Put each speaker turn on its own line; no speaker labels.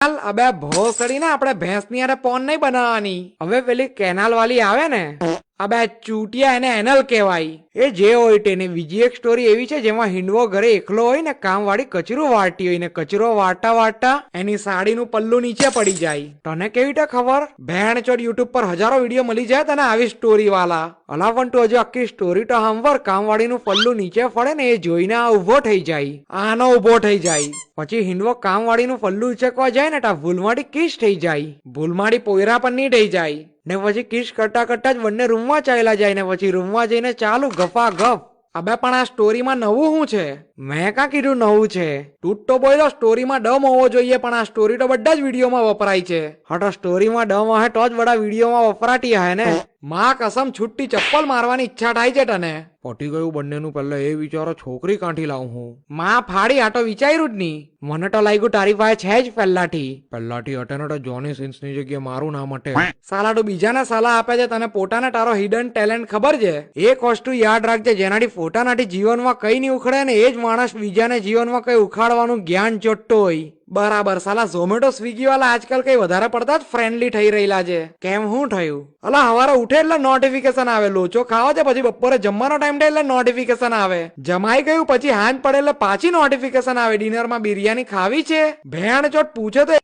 અબે ભોસડી ને આપણે ભેંસ ની અરે પોન નહીં બનાવવાની. હવે પેલી કેનાલ વાળી આવે ને અબે ચૂટિયા એને એનલ કહેવાય. એ જે હોય તેને બીજી એક સ્ટોરી એવી છે જેમાં હિંડવો ઘરે એકલો હોય ને કામ વાળી કચરું વાળતી હોય ને કચરો વાળતા વાળતા એની સાડીનું પલ્લું નીચે પડી જાય. તને કેવી રીતે ખબર? ભેણ ચોડ યુટ્યુબ પર હજારો વિડીયો મળી જાય તને આવી સ્ટોરી વાળા. અલા પણ તું હજુ આખી સ્ટોરી તો સાંભળ. કામ વાળીનું પલ્લું નીચે પડે ને એ જોઈને આ ઉભો થઈ જાય. આનો ઉભો થઈ જાય. પછી હિંડવો કામ વાળીનું પલ્લું ઉચકવા જાય ને તા ભૂલમાડી કિસ થઈ જાય. ભૂલમાડી પોયરા પર નહીં થઈ જાય ને પછી કિસ કરતા કરતા જ બંને રૂમમાં ચાલ્યા જાય ને પછી રૂમમાં જઈને ચાલુ ગફા ગફ. અબે પણ આ સ્ટોરીમાં નવું શું છે? મેં કાં કીધું નવું છે? તું તો બોલ્યો સ્ટોરીમાં ડમ હોવો જોઈએ પણ આ સ્ટોરી તો બધા જ વિડીયોમાં વપરાય છે. હા તો સ્ટોરીમાં ડમ હશે તો જ બધા વિડીયોમાં વપરાતી હશે ને. માં કસમ છૂટી ચપ્પલ મારવાની ઈચ્છા થાય છે તને. પટી ગયું બંનેનું. પહેલા એ વિચારો છોકરી કાંઠી લાવું હું. માં ફાડી આ તો વિચાર્યું જ નહીં. મને તો લાગ્યું તારી પાસે છે જ પહેલાથી હટે તો જોની સિન્સ ની જગ્યાએ મારું નામ હટે. સાલા તું બીજાને સલાહ આપે છે તને પોતાને તારો હિડન ટેલેન્ટ ખબર છે? એક વસ્તુ યાદ રાખજે, જેનાથી પોતાનાથી જીવનમાં કઈ નહીં ઉખડે ને એ જ માણસ બીજાને જીવનમાં કઈ ઉખાડવાનું જ્ઞાન ચોટતો હોય. બરાબર. સાલા ઝોમેટો સ્વિગી વાળા આજકાલ કઈ વધારે પડતા જ ફ્રેન્ડલી થઈ રહેલા છે. કેમ શું થયું? અલા હવારે ઉઠે એટલે નોટિફિકેશન આવે. લોચો ખાવો છે પછી બપોરે જમવાનો ટાઈમ થાય એટલે નોટિફિકેશન આવે. જમાઈ ગયું પછી હાંજ પડે એટલે પાછી નોટિફિકેશન આવે. ડિનરમાં બિરયાની ખાવી છે? ભેણ ચોટ પૂછે તો